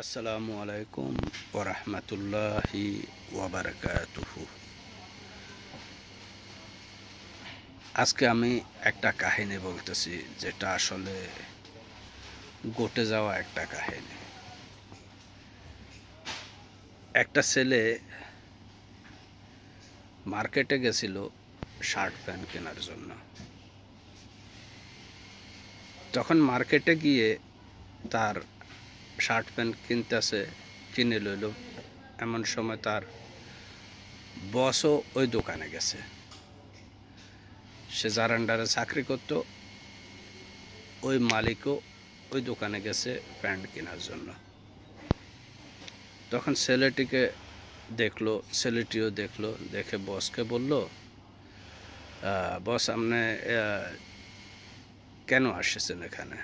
আসসালামু আলাইকুম ওয়া রাহমাতুল্লাহি ওয়া বারাকাতুহু। আজকে আমি একটা কাহিনী বলতেছি, যেটা আসলে ঘটে যাওয়া একটা কাহিনী। একটা ছেলে মার্কেটে গেছিল শার্ট প্যান্ট কেনার জন্য। তখন মার্কেটে গিয়ে তার শার্ট প্যান্ট কিনে লইল। এমন সময় তার বসও ওই দোকানে গেছে। সে যার আন্ডারে চাকরি করত, ওই মালিকও ওই দোকানে গেছে প্যান্ট কেনার জন্য। তখন ছেলেটিও দেখলো, দেখে বসকে বলল, বস আপনি কেন আসছেন এখানে?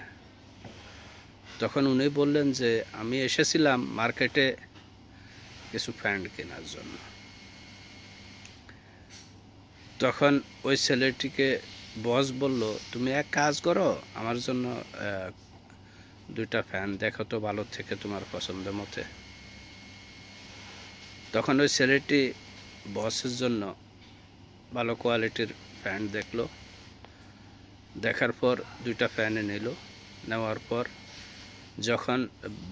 তখন উনি বললেন যে আমি এসেছিলাম মার্কেটে কিছু প্যান্ট কেনার জন্য। তখন ওই ছেলেটিকে বস বলল, তুমি এক কাজ করো, আমার জন্য দুইটা প্যান্ট দেখো তো ভালো থেকে, তোমার পছন্দ মতে। তখন ওই ছেলেটি বসের জন্য ভালো কোয়ালিটির প্যান্ট দেখলো। দেখার পর দুইটা প্যান্ট নেওয়ার পর যখন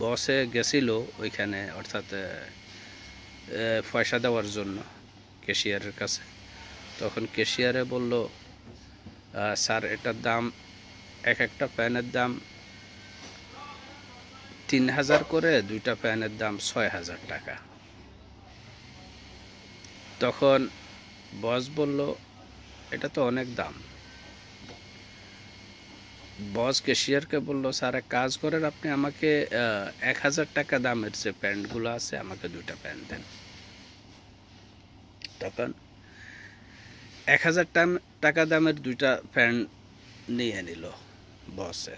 বসে গেছিল ওইখানে, অর্থাৎ পয়সা দেওয়ার জন্য ক্যাশিয়ারের কাছে, তখন ক্যাশিয়ারে বলল, স্যার এটার দাম, একটা প্যান্টের দাম 3000 করে, দুইটা প্যান্টের দাম 6000 টাকা। তখন বস বলল, এটা তো অনেক দাম। বস ক্যাশিয়ারকে বলল, স্যার এক কাজ করেন, আপনি আমাকে 1000 টাকা দামের যে প্যান্টগুলো আছে আমাকে দুইটা প্যান্ট দেন। তখন 1000 টাকা দামের দুইটা প্যান্ট নিয়ে নিল বসে।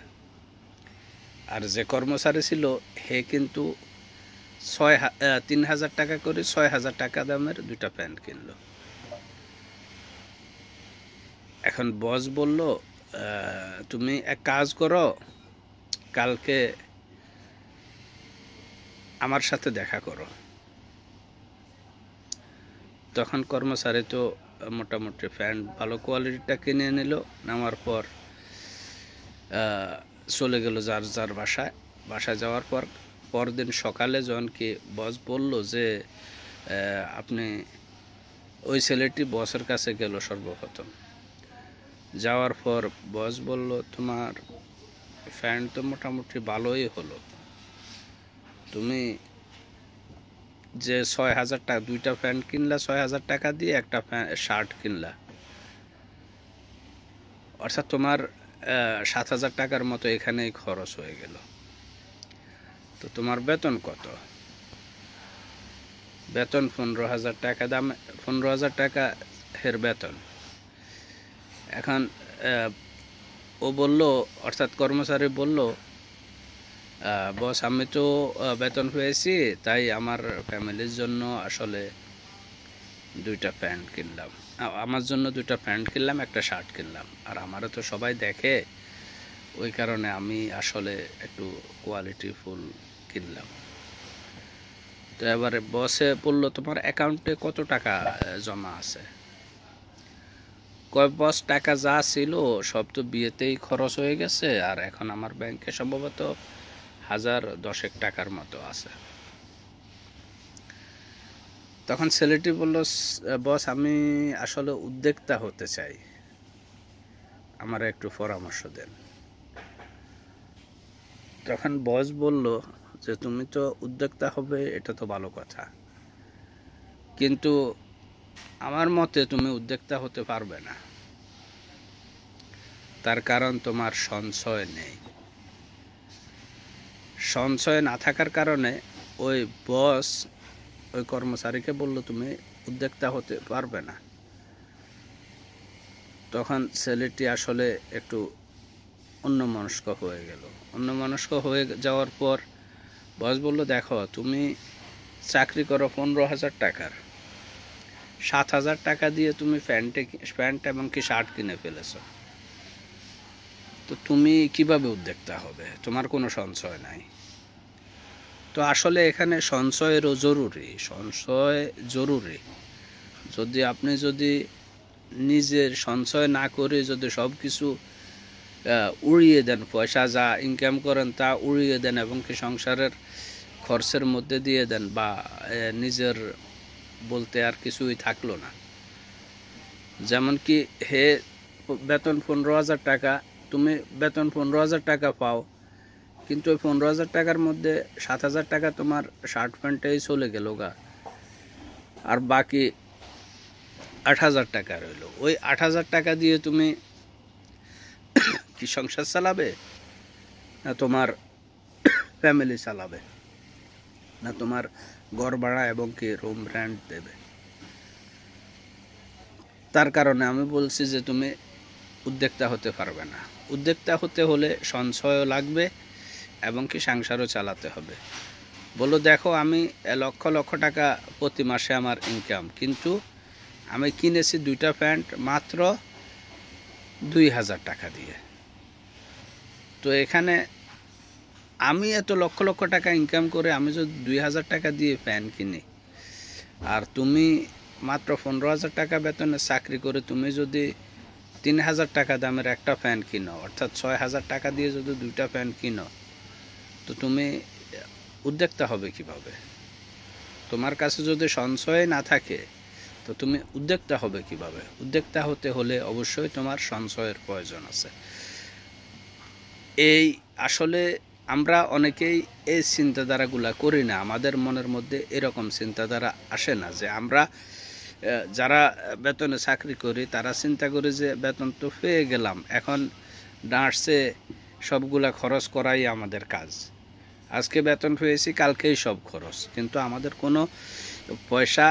আর যে কর্মচারী ছিল হে কিন্তু 3000 টাকা করে 6000 টাকা দামের দুইটা প্যান্ট কিনলো। এখন বস বলল, তুমি এক কাজ করো, কালকে আমার সাথে দেখা করো। তখন কর্মচারী তো মোটামুটি প্যান্ট ভালো কোয়ালিটিটা কিনে নেওয়ার পর চলে গেল যার যার বাসায় যাওয়ার পর পরদিন সকালে যখন কি বস বলল যে আপনি, ওই ছেলেটি বসের কাছে গেল সর্বপ্রথম। যাওয়ার পর বস বলল, তোমার প্যান্ট তো মোটামুটি ভালোই হলো, তুমি যে 6000 টাকা দুইটা প্যান্ট কিনলা, 6000 টাকা দিয়ে একটা শার্ট কিনলা, অর্থাৎ তোমার 7000 টাকার মতো এখানেই খরচ হয়ে গেল। তো তোমার বেতন কত? বেতন 15000 টাকা, 15000 টাকা এর বেতন। এখন ও বলল, অর্থাৎ কর্মচারী বলল, বস আমি তো বেতন পেয়েছি, তাই আমার ফ্যামিলির জন্য আসলে দুইটা প্যান্ট কিনলাম, আমার জন্য দুইটা প্যান্ট কিনলাম, একটা শার্ট কিনলাম, আর আমারও তো সবাই দেখে, ওই কারণে আমি আসলে একটু কোয়ালিটি ফুল কিনলাম। তো এবারে বসে বলল, তোমার অ্যাকাউন্টে কত টাকা জমা আছে? কয় বস, টাকা যা ছিল সব তো বিয়েতেই খরচ হয়ে গেছে, আর এখন আমার ব্যাংকে সম্ভবত 1010 টাকার মতো আছে। তখন ছেলেটি বলল, বস আমি আসলে উদ্যোক্তা হতে চাই, আমার একটু পরামর্শ দেন। তখন বস বলল যে তুমি তো উদ্যোক্তা হবে, এটা তো ভালো কথা, কিন্তু আমার মতে তুমি উদ্যোক্তা হতে পারবে না। তার কারণ তোমার সঞ্চয় নেই। সঞ্চয় না থাকার কারণে ওই বস ওই কর্মচারীকে বলল, তুমি উদ্যোক্তা হতে পারবে না। তখন ছেলেটি আসলে একটু অন্যমনস্ক হয়ে গেল। অন্যমনস্ক হয়ে যাওয়ার পর বস বলল, দেখো তুমি চাকরি করো 15000 টাকার, 7000 টাকা দিয়ে তুমি প্যান্ট এবং কি শার্ট কিনে ফেলেছ, তো তুমি কিভাবে উদ্যোক্তা হবে? তোমার কোনো সঞ্চয় নাই। তো আসলে এখানে সঞ্চয়েরও জরুরি, সঞ্চয় জরুরি। যদি নিজের সঞ্চয় না করে যদি সব কিছু উড়িয়ে দেন, পয়সা যা ইনকাম করেন তা উড়িয়ে দেন এবং কি সংসারের খরচের মধ্যে দিয়ে দেন, বা নিজের বলতে আর কিছুই থাকলো না। যেমন কি হে বেতন 15,000 টাকা, তুমি বেতন 15,000 টাকা পাও, কিন্তু ওই 15,000 টাকার মধ্যে 7,000 টাকা তোমার শার্ট প্যান্টেই চলে গেল গা, আর বাকি 8,000 টাকা রইল। ওই 8,000 টাকা দিয়ে তুমি কি সংসার চালাবে, না তোমার ফ্যামিলি চালাবে, না তোমার ঘর ভাড়া এবং কি রুম রেন্ট দেবে? তার কারণে আমি বলছি যে তুমি উদ্যোক্তা হতে পারবে না। উদ্যোক্তা হতে হলে সঞ্চয়ও লাগবে এবং কি সংসারও চালাতে হবে। বলো দেখো, আমি লক্ষ লক্ষ টাকা প্রতি মাসে আমার ইনকাম, কিন্তু আমি কিনেছি 2টা প্যান্ট মাত্র 2,000 টাকা দিয়ে। তো এখানে আমি এত লক্ষ লক্ষ টাকা ইনকাম করে আমি যদি 2,000 টাকা দিয়ে প্যান্ট কিনি, আর তুমি মাত্র 15,000 টাকা বেতনে চাকরি করে তুমি যদি 3,000 টাকা দামের একটা প্যান্ট কিনো, অর্থাৎ 6,000 টাকা দিয়ে যদি 2টা প্যান্ট কিনো, তো তুমি উদ্যোক্তা হবে কিভাবে? তোমার কাছে যদি সঞ্চয় না থাকে তো তুমি উদ্যোক্তা হবে কিভাবে? উদ্যোক্তা হতে হলে অবশ্যই তোমার সঞ্চয়ের প্রয়োজন আছে। এই আসলে আমরা অনেকেই এই চিন্তাধারাগুলা করি না, আমাদের মনের মধ্যে এরকম চিন্তাধারা আসে না যে আমরা যারা বেতনে চাকরি করি তারা চিন্তা করি যে বেতন তো পেয়ে গেলাম, এখন ডাঁটছে সবগুলা খরচ করাই আমাদের কাজ। আজকে বেতন পেয়েছি, কালকেই সব খরচ, কিন্তু আমাদের কোনো পয়সা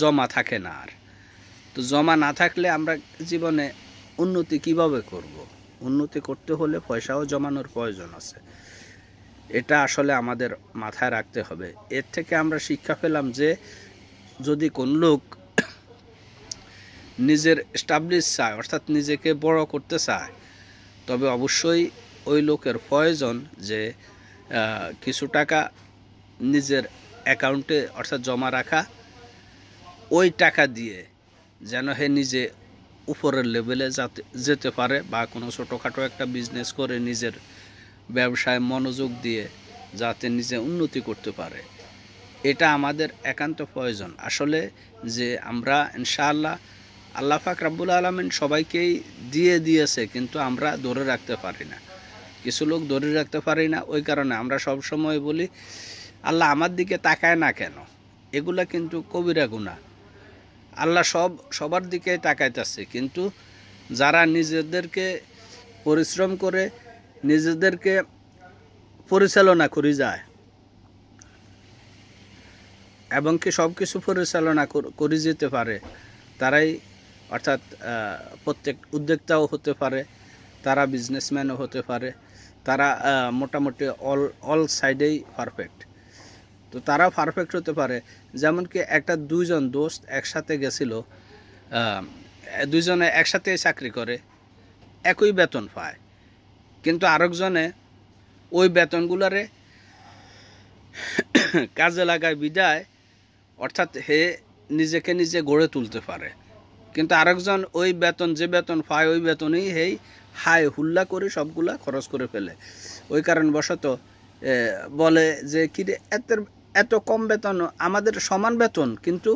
জমা থাকে না। আর তো জমা না থাকলে আমরা জীবনে উন্নতি কিভাবে করব? উন্নতি করতে হলে পয়সাও জমানোর প্রয়োজন আছে। এটা আসলে আমাদের মাথায় রাখতে হবে। এর থেকে আমরা শিক্ষা পেলাম যে যদি কোন লোক নিজের এস্টাবলিশ চায়, অর্থাৎ নিজেকে বড় করতে চায়, তবে অবশ্যই ওই লোকের প্রয়োজন যে কিছু টাকা নিজের অ্যাকাউন্টে অর্থাৎ জমা রাখা, ওই টাকা দিয়ে যেন হে নিজে উপরের লেভেলে যেতে পারে, বা কোনো ছোটোখাটো একটা বিজনেস করে নিজের ব্যবসায় মনোযোগ দিয়ে যাতে নিজে উন্নতি করতে পারে। এটা আমাদের একান্ত প্রয়োজন আসলে, যে আমরা ইনশাআল্লাহ আল্লাহ পাক রব্বুল আলামিন সবাইকেই দিয়েছে, কিন্তু আমরা ধরে রাখতে পারি না। কিছু লোক ধরে রাখতে পারি না, ওই কারণে আমরা সব সময় বলি আল্লাহ আমার দিকে তাকায় না কেন? এগুলা কিন্তু কবিরা গুনাহ। আল্লাহ সবার দিকে তাকাইতেছে, কিন্তু যারা নিজেদেরকে পরিশ্রম করে নিজেদেরকে পরিচালনা করে যায় এবং কি সব কিছু পরিচালনা করে যেতে পারে, তারাই অর্থাৎ প্রত্যেক উদ্যোক্তাও হতে পারে, তারা বিজনেসম্যানও হতে পারে, তারা মোটামুটি অল সাইডেই পারফেক্ট। তো তারা পারফেক্ট হতে পারে। যেমন কি একটা দুইজন দোস্ত একসাথে গেছিল, দুইজনে একসাথে চাকরি করে, একই বেতন পায়, কিন্তু আরেকজনে ওই বেতনগুলারে কাজে লাগায় বিদায়, অর্থাৎ হে নিজেকে নিজে গড়ে তুলতে পারে, কিন্তু আরেকজন ওই বেতন যে বেতন পায় ওই বেতনেই হেই হাই হুল্লা করে সবগুলা খরচ করে ফেলে। ওই কারণবশত বলে যে কি এত কম বেতন, আমাদের সমান বেতন, কিন্তু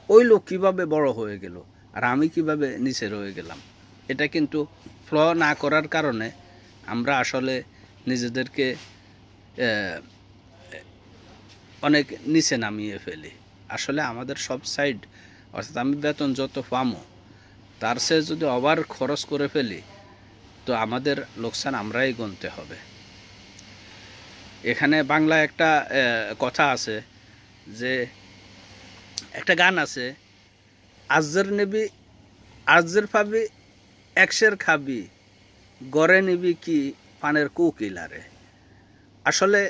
ওই লোক কীভাবে বড় হয়ে গেল আর আমি কিভাবে নিচে রয়ে গেলাম? এটা কিন্তু ফ্ল না করার কারণে আমরা আসলে নিজেদেরকে অনেক নিচে নামিয়ে ফেলি। আসলে আমাদের সব সাইড, অর্থাৎ আমি বেতন যত পামো তার চেয়ে যদি ওভার খরচ করে ফেলি তো আমাদের লোকসান আমরাই গুনতে হবে। এখানে বাংলা একটা কথা আছে, যে একটা গান আছে, আজের পাবি একশের খাবি, গড়ে নিবি কি পানের কুকিলারে। আসলে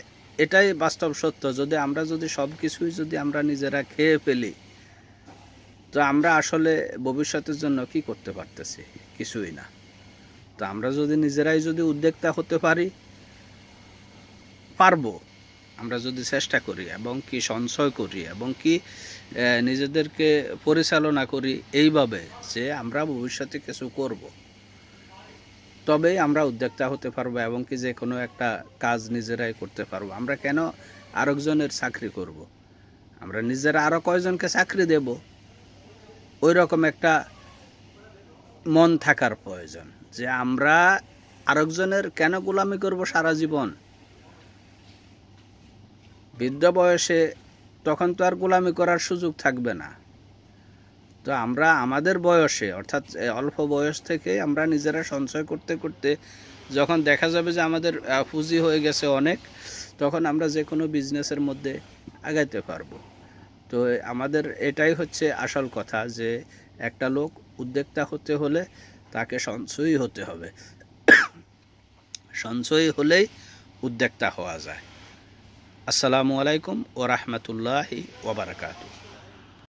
এটাই বাস্তব সত্য। যদি সব কিছুই যদি আমরা নিজেরা খেয়ে ফেলি তো আমরা আসলে ভবিষ্যতের জন্য কি করতে পারতেছি? কিছুই না। তো আমরা যদি নিজেরাই যদি উদ্যোক্তা হতে পারবো, আমরা যদি চেষ্টা করি এবং কি সঞ্চয় করি এবং কি নিজেদেরকে পরিচালনা করি এইভাবে যে আমরা ভবিষ্যতে কিছু করব, তবেই আমরা উদ্যোক্তা হতে পারবো এবং কি যে কোনো একটা কাজ নিজেরাই করতে পারবো। আমরা কেন আরেকজনের চাকরি করব? আমরা নিজেরা আরও কয়জনকে চাকরি দেব, ওই রকম একটা মন থাকার প্রয়োজন যে আমরা আরেকজনের কেন গোলামি করব সারা জীবন। বৃদ্ধ বয়সে তখন তো আর গোলামি করার সুযোগ থাকবে না। তো আমরা আমাদের বয়সে অর্থাৎ অল্প বয়স থেকে আমরা নিজেরা সঞ্চয় করতে করতে যখন দেখা যাবে যে আমাদের পুঁজি হয়ে গেছে অনেক, তখন আমরা যে কোনো বিজনেসের মধ্যে আগাইতে পারবো। তো আমাদের এটাই হচ্ছে আসল কথা যে একটা লোক উদ্যোক্তা হতে হলে তাকে সঞ্চয়ী হতে হবে। সঞ্চয়ী হলেই উদ্যোক্তা হওয়া যায়। আসসালামু আলাইকুম ওয়া রাহমাতুল্লাহি ওয়া বারাকাতুহু।